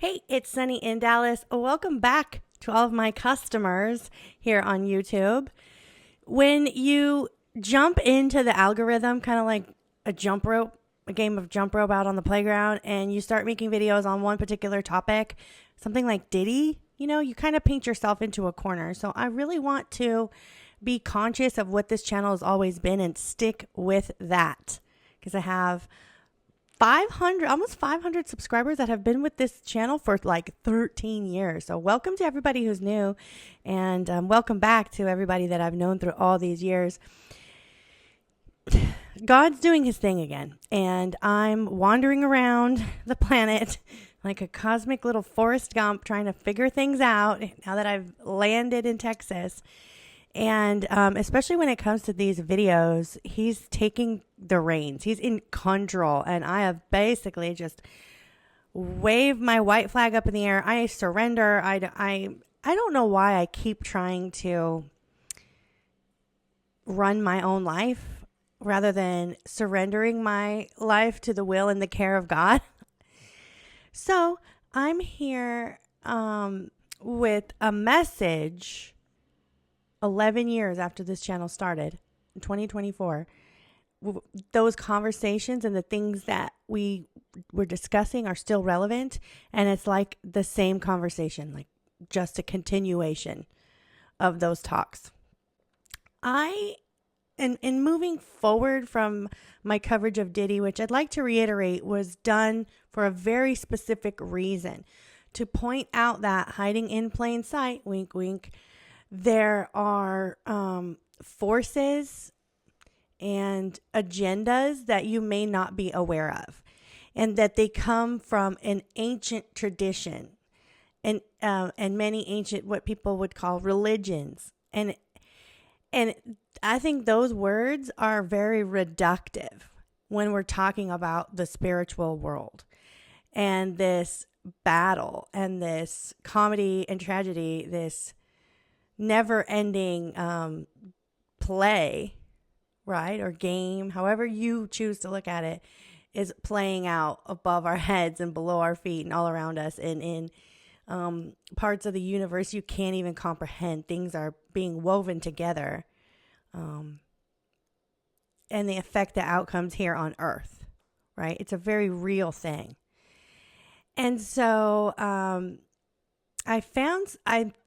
Hey, it's Sunny in Dallas. Welcome back to all of my customers here on YouTube. When you jump into the algorithm, kind of like a jump rope, a game of jump rope out on the playground, and you start making videos on one particular topic, something like Diddy, you kind of paint yourself into a corner. So I really want to be conscious of what this channel has always been and stick with that because I have 500 subscribers that have been with this channel for like 13 years. So welcome to everybody who's new, and welcome back to everybody that I've known through all these years. God's doing his thing again, and I'm wandering around the planet like a cosmic little Forrest Gump trying to figure things out now that I've landed in Texas. And especially when it comes to these videos, he's taking the reins. He's in control. And I have basically just waved my white flag up in the air. I surrender. I don't know why I keep trying to run my own life rather than surrendering my life to the will and the care of God. So I'm here with a message 11 years after this channel started in 2024. Those conversations and the things that we were discussing are still relevant, and it's like the same conversation, like just a continuation of those talks. In moving forward from my coverage of Diddy, which I'd like to reiterate was done for a very specific reason, to point out that hiding in plain sight, wink wink, there are forces and agendas that you may not be aware of, and that they come from an ancient tradition and many ancient, what people would call religions. And I think those words are very reductive when we're talking about the spiritual world and this battle and this comedy and tragedy, this never-ending play, right, or game, however you choose to look at it, is playing out above our heads and below our feet and all around us, and in parts of the universe you can't even comprehend. Things are being woven together, and they affect the outcomes here on Earth, right? It's a very real thing. And so I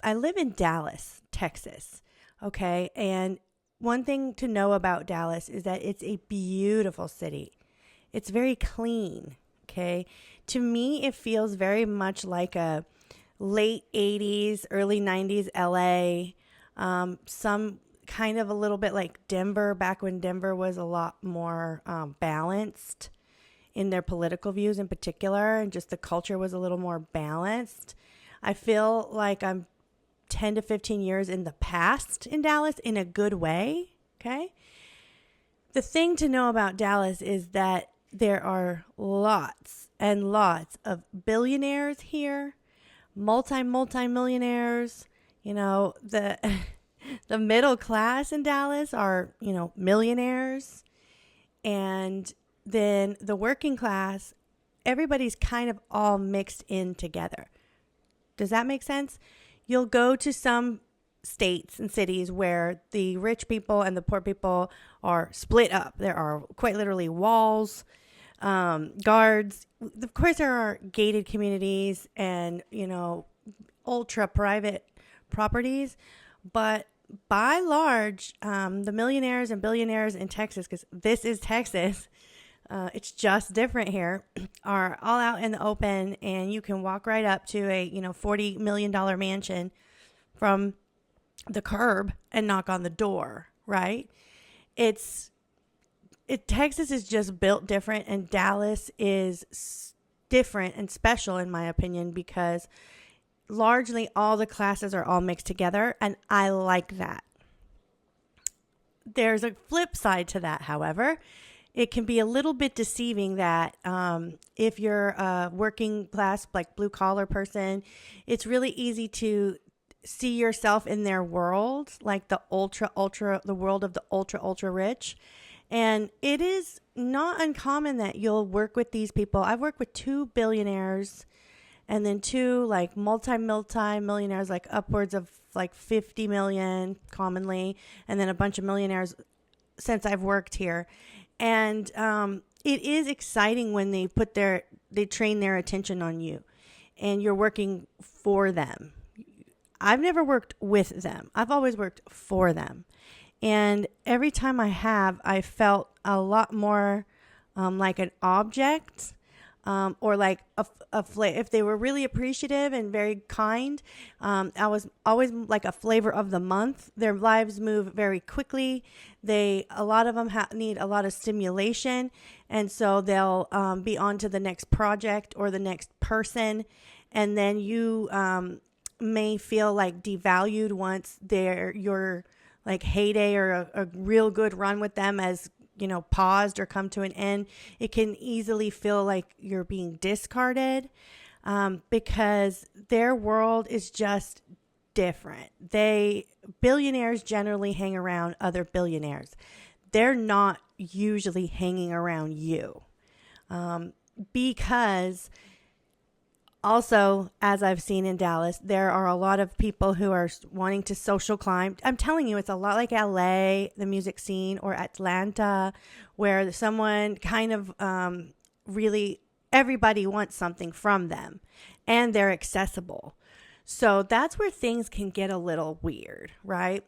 live in Dallas, Texas, okay? And one thing to know about Dallas is that it's a beautiful city. It's very clean, okay? To me, it feels very much like a late 80s, early 90s LA, some kind of a little bit like Denver, back when Denver was a lot more balanced in their political views in particular, and just the culture was a little more balanced. I feel like I'm 10 to 15 years in the past in Dallas in a good way, okay? The thing to know about Dallas is that there are lots and lots of billionaires here, multi-millionaires. The the middle class in Dallas are, millionaires. And then the working class, everybody's kind of all mixed in together. Does that make sense? You'll go to some states and cities where the rich people and the poor people are split up. There are quite literally walls, guards. Of course, there are gated communities and, ultra private properties. But by large, the millionaires and billionaires in Texas, because this is Texas, it's just different here, are all out in the open, and you can walk right up to a $40 million mansion from the curb and knock on the door, right? Texas is just built different, and Dallas is different and special in my opinion because largely all the classes are all mixed together, and I like that. There's a flip side to that, however. It can be a little bit deceiving that if you're a working class, like blue collar person, it's really easy to see yourself in their world, like the the world of the ultra rich. And it is not uncommon that you'll work with these people. I've worked with 2 billionaires and then 2 like multi millionaires, like upwards of like 50 million commonly, and then a bunch of millionaires since I've worked here. And it is exciting when they train their attention on you and you're working for them. I've never worked with them. I've always worked for them. And every time I felt a lot more like an object, or like if they were really appreciative and very kind. I was always like a flavor of the month. Their lives move very quickly. A lot of them need a lot of stimulation. And so they'll be on to the next project or the next person. And then you may feel like devalued once your like heyday or a real good run with them as paused or come to an end. It can easily feel like you're being discarded because their world is just different. Billionaires generally hang around other billionaires. They're not usually hanging around you because also, as I've seen in Dallas, there are a lot of people who are wanting to social climb. I'm telling you, it's a lot like LA, the music scene, or Atlanta, where someone kind of really, everybody wants something from them and they're accessible. So that's where things can get a little weird, right?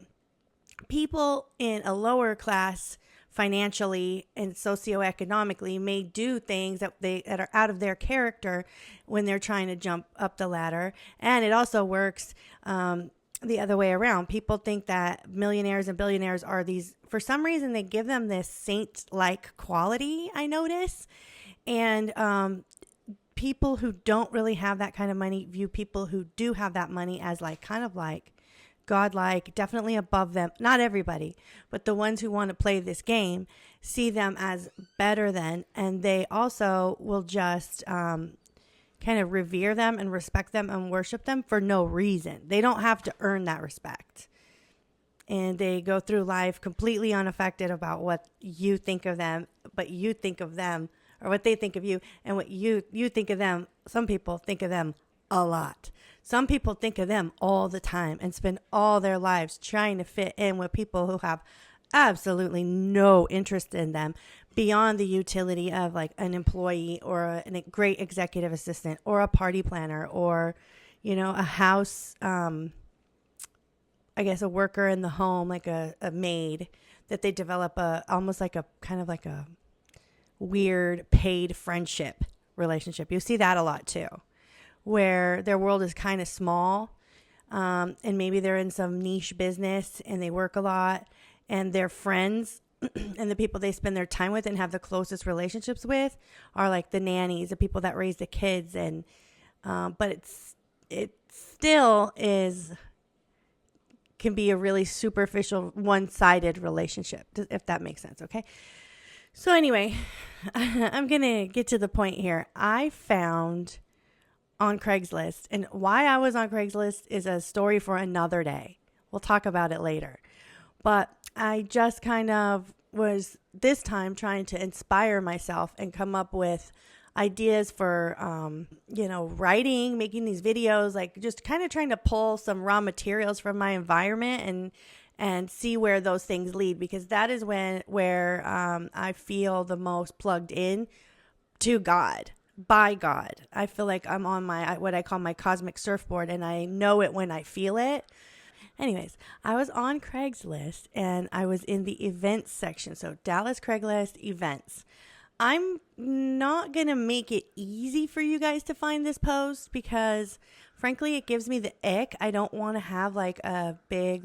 People in a lower class financially and socioeconomically may do things that are out of their character when they're trying to jump up the ladder. And it also works the other way around. People think that millionaires and billionaires are for some reason, they give them this saint-like quality, I notice. And people who don't really have that kind of money view people who do have that money as kind of like godlike, definitely above them. Not everybody, but the ones who want to play this game see them as better than, and they also will just kind of revere them and respect them and worship them for no reason. They don't have to earn that respect. And they go through life completely unaffected about what you think of them, but you think of them, or what they think of you, and what you think of them. Some people think of them a lot. Some people think of them all the time and spend all their lives trying to fit in with people who have absolutely no interest in them beyond the utility of like an employee or a great executive assistant or a party planner or, a house, I guess a worker in the home, like a maid that they develop almost like a kind of like a weird paid friendship relationship. You see that a lot too, where their world is kind of small, and maybe they're in some niche business and they work a lot, and their friends and the people they spend their time with and have the closest relationships with are like the nannies, the people that raise the kids, and but it still can be a really superficial, one-sided relationship, if that makes sense. Okay. So anyway, I'm going to get to the point here. I found on Craigslist, and why I was on Craigslist is a story for another day. We'll talk about it later. But I just kind of was this time trying to inspire myself and come up with ideas for, writing, making these videos, like just kind of trying to pull some raw materials from my environment and see where those things lead, because that is where I feel the most plugged in to God, by God. I feel like I'm on what I call my cosmic surfboard, and I know it when I feel it. Anyways, I was on Craigslist and I was in the events section. So Dallas Craigslist events. I'm not going to make it easy for you guys to find this post because frankly, it gives me the ick. I don't want to have like a big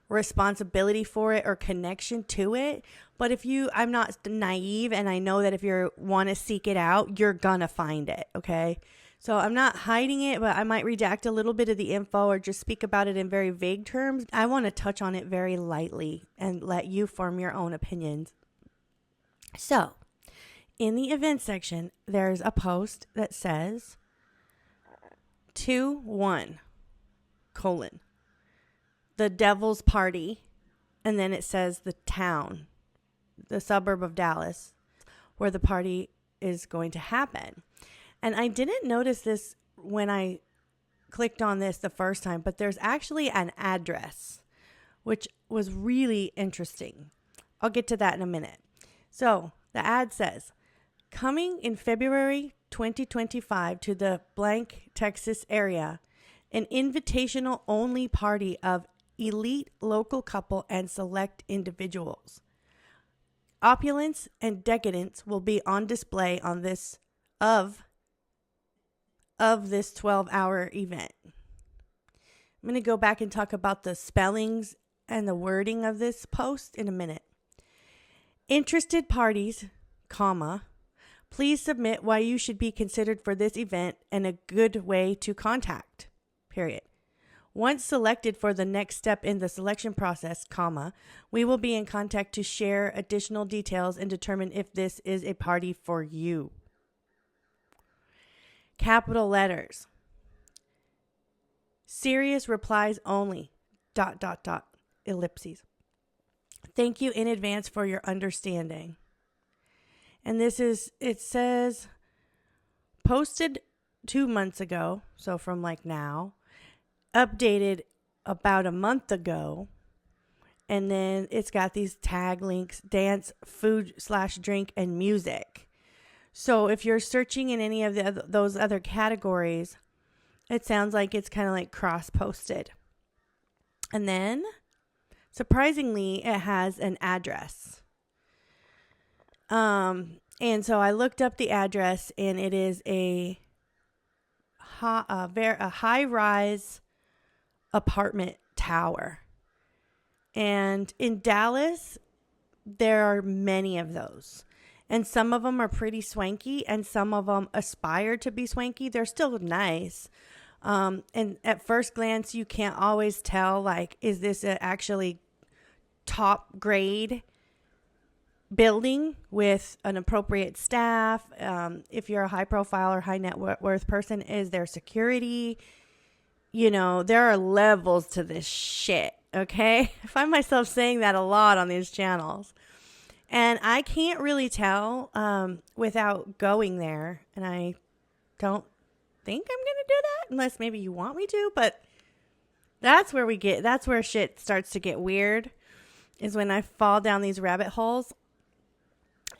responsibility for it or connection to it. But I'm not naive, and I know that if you want to seek it out, you're gonna find it. Okay. So I'm not hiding it, but I might redact a little bit of the info or just speak about it in very vague terms. I want to touch on it very lightly and let you form your own opinions. So in the event section, there's a post that says 2-1 : the Devil's Party, and then it says the town, the suburb of Dallas, where the party is going to happen. And I didn't notice this when I clicked on this the first time, but there's actually an address, which was really interesting. I'll get to that in a minute. So the ad says, coming in February 2025 to the blank Texas area, an invitational only party of elite local couple and select individuals. Opulence and decadence will be on display on this of this 12-hour event. I'm going to go back and talk about the spellings and the wording of this post in a minute. Interested parties, comma, please submit why you should be considered for this event and a good way to contact, period. Once selected for the next step in the selection process, comma, we will be in contact to share additional details and determine if this is a party for you. Capital letters. Serious replies only. ... Ellipses. Thank you in advance for your understanding. And it says, posted 2 months ago, so from like now, updated about a month ago, and then it's got these tag links, dance, food/drink, and music. So if you're searching in any of those other categories, it sounds like it's kind of like cross-posted. And then, surprisingly, it has an address. And so I looked up the address, and it is a high-rise apartment tower. And in Dallas, there are many of those. And some of them are pretty swanky, and some of them aspire to be swanky. They're still nice. And at first glance, you can't always tell, like, is this actually top grade building with an appropriate staff? If you're a high profile or high net worth person, is there security? You know, there are levels to this shit, okay? I find myself saying that a lot on these channels. And I can't really tell without going there. And I don't think I'm going to do that unless maybe you want me to. But that's where shit starts to get weird, is when I fall down these rabbit holes.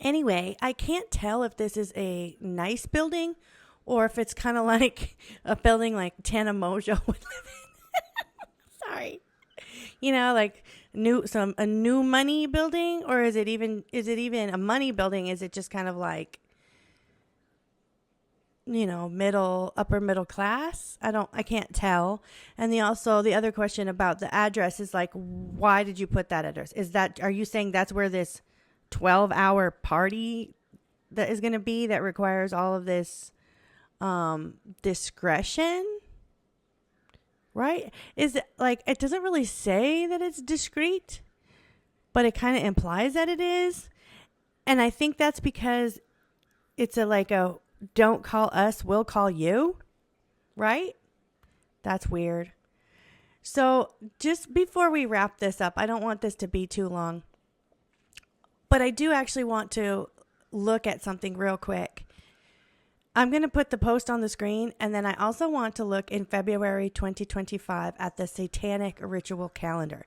Anyway, I can't tell if this is a nice building or if it's kind of like a building like Tana Mojo would live in. Sorry. You know, like a new money building, or is it even a money building? Is it just kind of like, you know, upper middle class? I can't tell. And the other question about the address is like, why did you put that address? Are you saying that's where this 12-hour party that is going to be, that requires all of this discretion? Right? Is it like, it doesn't really say that it's discreet, but it kind of implies that it is. And I think that's because it's a don't call us, we'll call you. Right? That's weird. So just before we wrap this up, I don't want this to be too long, but I do actually want to look at something real quick. I'm going to put the post on the screen, and then I also want to look in February 2025 at the Satanic Ritual Calendar.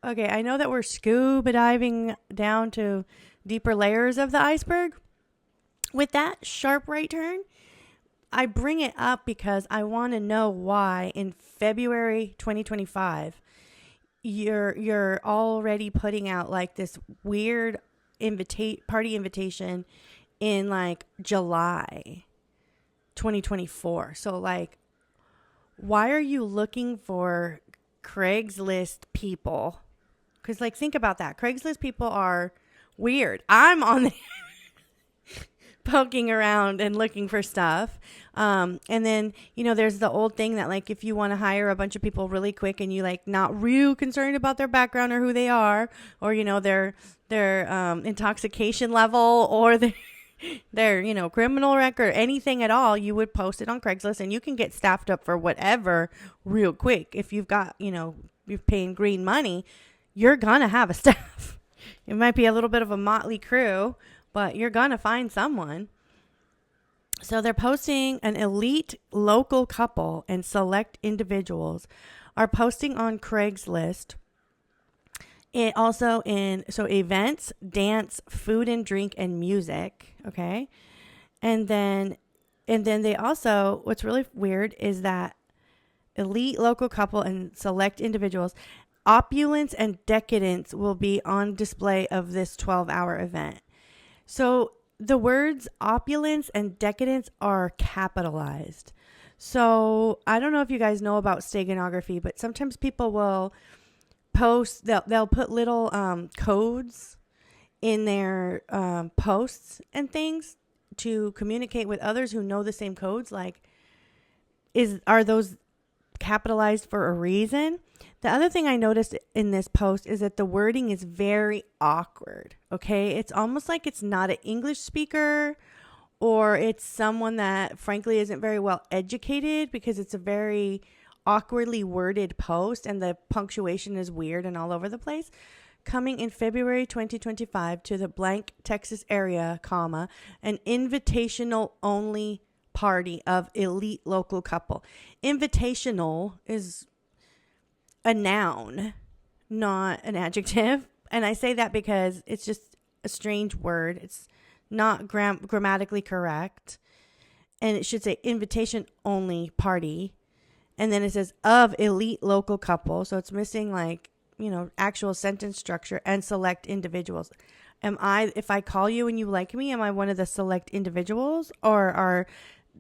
Okay, I know that we're scuba diving down to deeper layers of the iceberg. With that sharp right turn, I bring it up because I want to know why in February 2025 you're already putting out like this weird party invitation in like July 2024. So like, why are you looking for Craigslist people? Because like, think about that. Craigslist people are weird. I'm on there poking around and looking for stuff. And then, you know, there's the old thing that like, if you want to hire a bunch of people really quick and you like not real concerned about their background or who they are, or, you know, their intoxication level or their, you know, criminal record, anything at all, you would post it on Craigslist and you can get staffed up for whatever real quick. If you've got, you know, you're paying green money, you're going to have a staff. It might be a little bit of a motley crew, but you're going to find someone. So they're posting an elite local couple and select individuals are posting on Craigslist. It also in events, dance, food and drink and music, okay? And then they also, what's really weird is that elite local couple and select individuals, opulence and decadence will be on display of this 12-hour event. So the words opulence and decadence are capitalized. So I don't know if you guys know about steganography, but sometimes people will post, they'll put little codes in their posts and things to communicate with others who know the same codes. Like, are those capitalized for a reason? The other thing I noticed in this post is that the wording is very awkward. Okay. It's almost like it's not an English speaker, or it's someone that frankly isn't very well educated, because it's a very awkwardly worded post and the punctuation is weird and all over the place. Coming in February 2025 to the blank Texas area, comma, an invitational only party of elite local couple. Invitational is a noun, not an adjective. And I say that because it's just a strange word. It's not grammatically correct. And it should say invitation only party. And then it says of elite local couple. So it's missing actual sentence structure, and select individuals. If I call you and you like me, am I one of the select individuals, or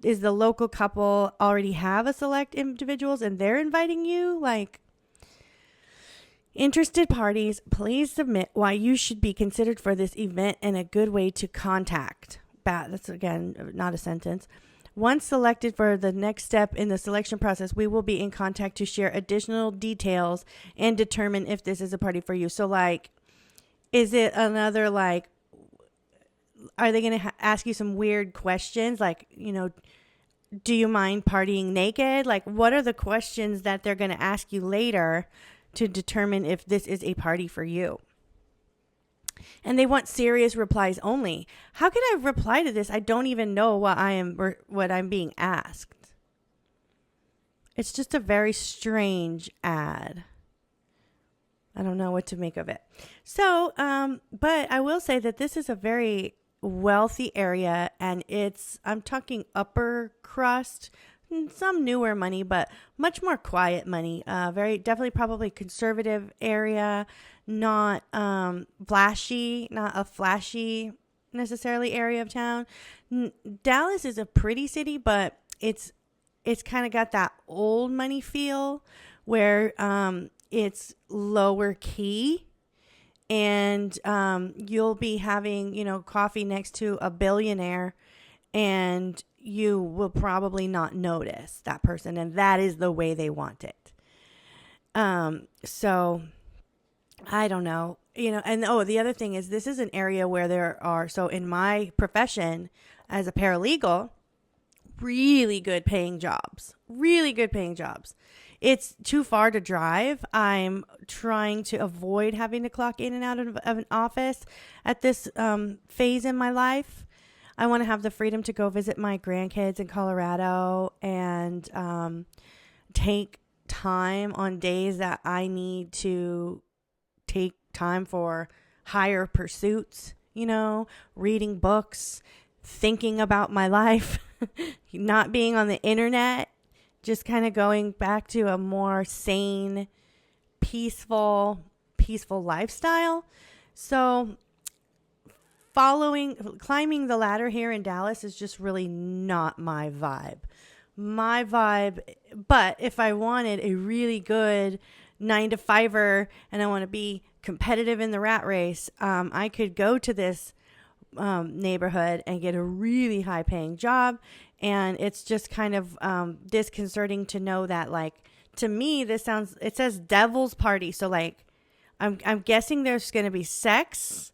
is the local couple already have a select individuals and they're inviting you? Like, interested parties, please submit why you should be considered for this event and a good way to contact. That's again not a sentence. Once selected for the next step in the selection process, we will be in contact to share additional details and determine if this is a party for you. So, is it another, are they going to ask you some weird questions? Do you mind partying naked? What are the questions that they're going to ask you later to determine if this is a party for you? And they want serious replies only. How can I reply to this? I don't even know what I'm being asked. It's just a very strange ad. I don't know what to make of it. So, but I will say that this is a very wealthy area, and I'm talking upper crust, some newer money, but much more quiet money. Very definitely probably conservative area, not flashy, not a flashy necessarily area of town. Dallas is a pretty city, but it's kind of got that old money feel where it's lower key, and you'll be having coffee next to a billionaire, and you will probably not notice that person, and that is the way they want it. So I don't know, and the other thing is, this is an area where there are, so in my profession as a paralegal, really good paying jobs. It's too far to drive. I'm trying to avoid having to clock in and out of an office at this phase in my life. I want to have the freedom to go visit my grandkids in Colorado and take time on days that I need to take time for higher pursuits, reading books, thinking about my life, not being on the internet, just kind of going back to a more sane, peaceful lifestyle. So climbing the ladder here in Dallas is just really not my vibe. But if I wanted a really good 9-to-5er and I want to be competitive in the rat race, I could go to this neighborhood and get a really high paying job. And it's just kind of disconcerting to know that, to me, it says devil's party. So I'm guessing there's going to be sex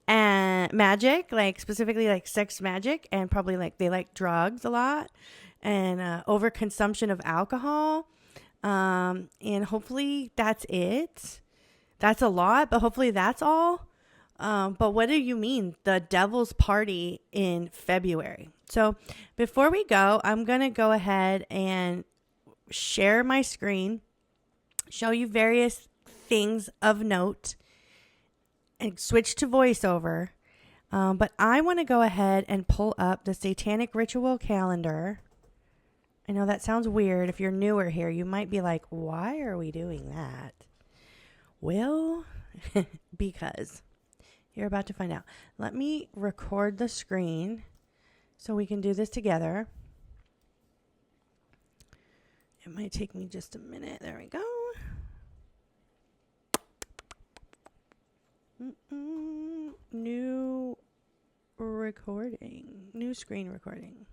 and magic, specifically sex magic, and probably they like drugs a lot, and overconsumption of alcohol. And hopefully that's it. That's a lot, but hopefully that's all. But what do you mean, the devil's party in February? So before we go, I'm going to go ahead and share my screen, show you various things of note, and switch to voiceover. But I want to go ahead and pull up the Satanic Ritual Calendar. I know that sounds weird. If you're newer here, you might be like, why are we doing that? Well, because you're about to find out. Let me record the screen so we can do this together. It might take me just a minute. There we go. New recording. New screen recording.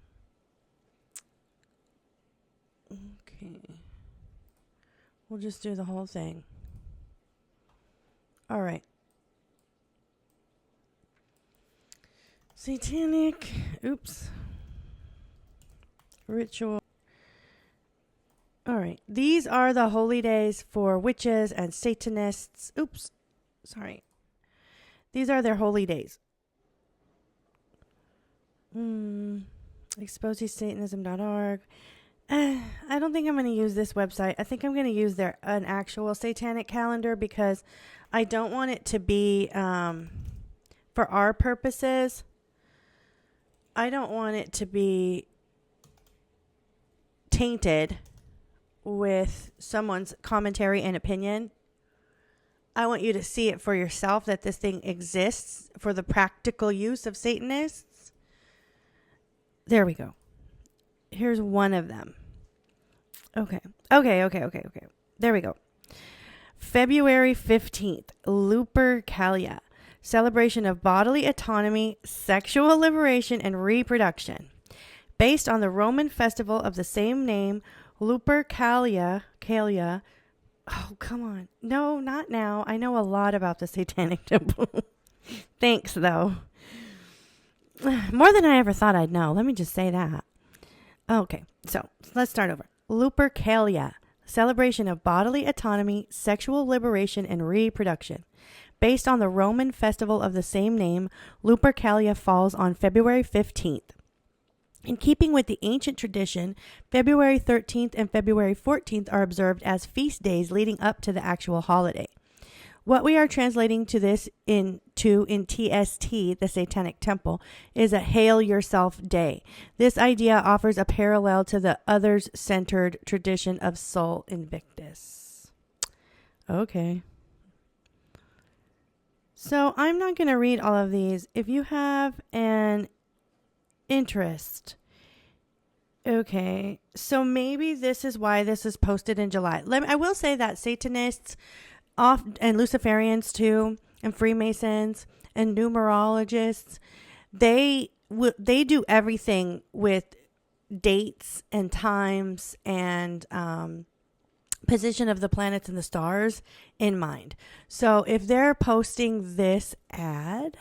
Okay. We'll just do the whole thing. All right. Satanic. Ritual. All right. These are the holy days for witches and Satanists. These are their holy days. ExposeSatanism.org. I don't think I'm going to use this website. I think I'm going to use an actual satanic calendar because I don't want it to be, for our purposes, I don't want it to be tainted with someone's commentary and opinion. I want you to see it for yourself, that this thing exists for the practical use of Satanists. There we go. Here's one of them. Okay. There we go. February 15th, Lupercalia. Celebration of bodily autonomy, sexual liberation, and reproduction. Based on the Roman festival of the same name, Lupercalia. Oh, come on. No, not now. I know a lot about the Satanic Temple. Thanks, though. More than I ever thought I'd know. Let me just say that. Okay, so let's start over. Lupercalia, celebration of bodily autonomy, sexual liberation, and reproduction. Based on the Roman festival of the same name, Lupercalia falls on February 15th. In keeping with the ancient tradition, February 13th and February 14th are observed as feast days leading up to the actual holiday. What we are translating to this in TST, the Satanic Temple, is a Hail Yourself Day. This idea offers a parallel to the others-centered tradition of Sol Invictus. Okay. So I'm not going to read all of these. If you have an interest. Okay. So maybe this is why this is posted in July. I will say that Satanists and Luciferians too, and Freemasons and numerologists, they do everything with dates and times and position of the planets and the stars in mind. So if they're posting this ad,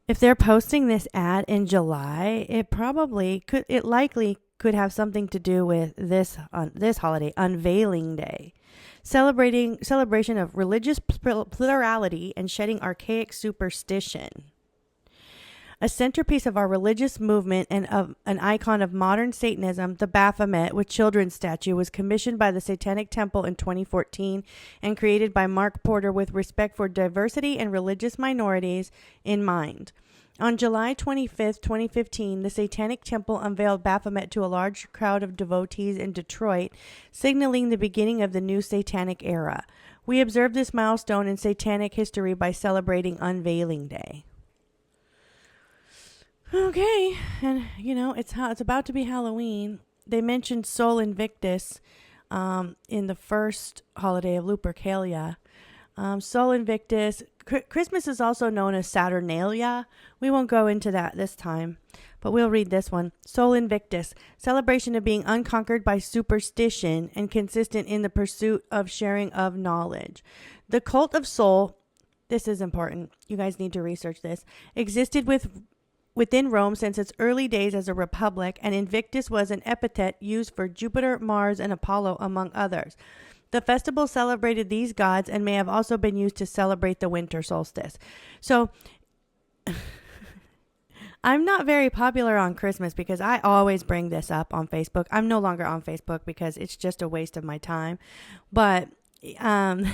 in July, it likely could have something to do with this holiday, Unveiling Day, celebration of religious plurality and shedding archaic superstition. A centerpiece of our religious movement and of an icon of modern Satanism, the Baphomet with children's statue was commissioned by the Satanic Temple in 2014 and created by Mark Porter with respect for diversity and religious minorities in mind. On July 25th, 2015, the Satanic Temple unveiled Baphomet to a large crowd of devotees in Detroit, signaling the beginning of the new Satanic era. We observe this milestone in Satanic history by celebrating Unveiling Day. Okay, and it's about to be Halloween. They mentioned Sol Invictus in the first holiday of Lupercalia. Sol Invictus. Christmas is also known as Saturnalia. We won't go into that this time, but we'll read this one. Sol Invictus, celebration of being unconquered by superstition and consistent in the pursuit of sharing of knowledge. The cult of Sol, this is important, you guys need to research this, existed within Rome since its early days as a republic, and Invictus was an epithet used for Jupiter, Mars, and Apollo, among others. The festival celebrated these gods and may have also been used to celebrate the winter solstice. So I'm not very popular on Christmas because I always bring this up on Facebook. I'm no longer on Facebook because it's just a waste of my time. But um,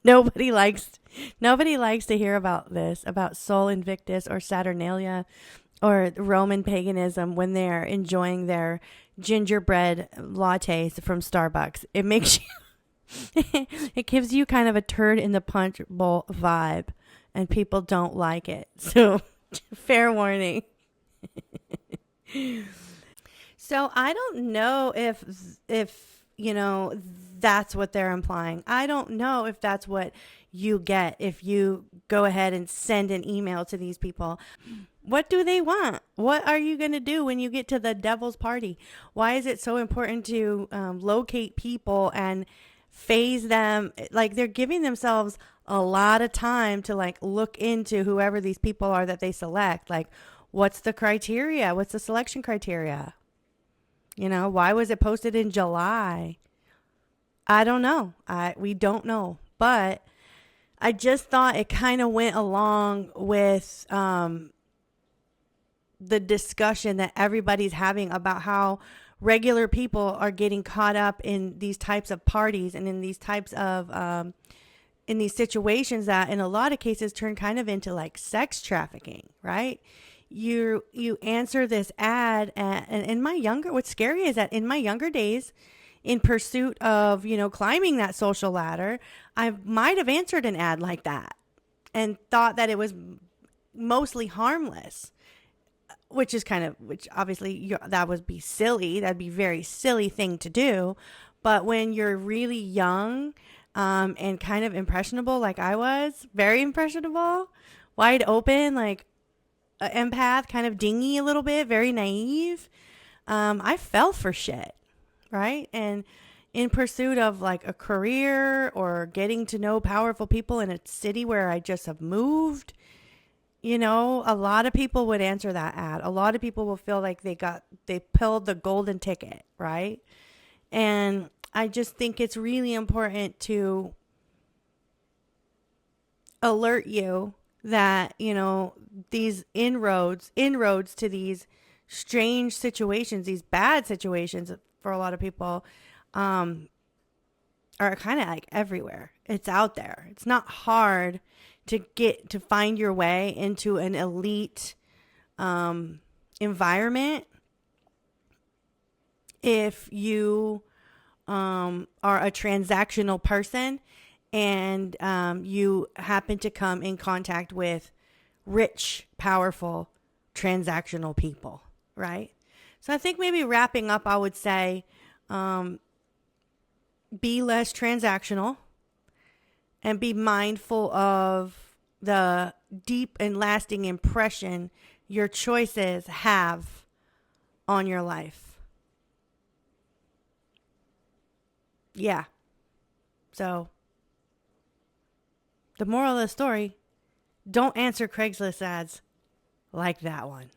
nobody likes nobody likes to hear about this, about Sol Invictus or Saturnalia or Roman paganism when they're enjoying their gingerbread lattes from Starbucks. It makes you it gives you kind of a turd in the punch bowl vibe, and people don't like it. So fair warning. So I don't know if that's what they're implying. I don't know if that's what you get if you go ahead and send an email to these people. What do they want? What are you going to do when you get to the devil's party? Why is it so important to locate people and phase them? Like, they're giving themselves a lot of time to like look into whoever these people are that they select. Like, what's the criteria? What's the selection criteria? Why was it posted in July? I don't know. We don't know. But I just thought it kind of went along with the discussion that everybody's having about how regular people are getting caught up in these types of parties and in these types of in these situations that in a lot of cases turn kind of into like sex trafficking, right? You answer this ad, and what's scary is that in my younger days, in pursuit of, climbing that social ladder, I might have answered an ad like that and thought that it was mostly harmless, which obviously that would be silly. That'd be a very silly thing to do. But when you're really young, and kind of impressionable, like I was, very impressionable, wide open, like an empath, kind of dingy a little bit, very naive, I fell for shit. Right. And in pursuit of like a career or getting to know powerful people in a city where I just have moved, a lot of people would answer that ad. A lot of people will feel like they pulled the golden ticket. Right. And I just think it's really important to alert you that, these inroads to these strange situations, these bad situations for a lot of people, are kind of like everywhere. It's out there. It's not hard to find your way into an elite environment if you are a transactional person and you happen to come in contact with rich, powerful, transactional people, right? So I think maybe wrapping up, I would say, be less transactional and be mindful of the deep and lasting impression your choices have on your life. Yeah. So the moral of the story, don't answer Craigslist ads like that one.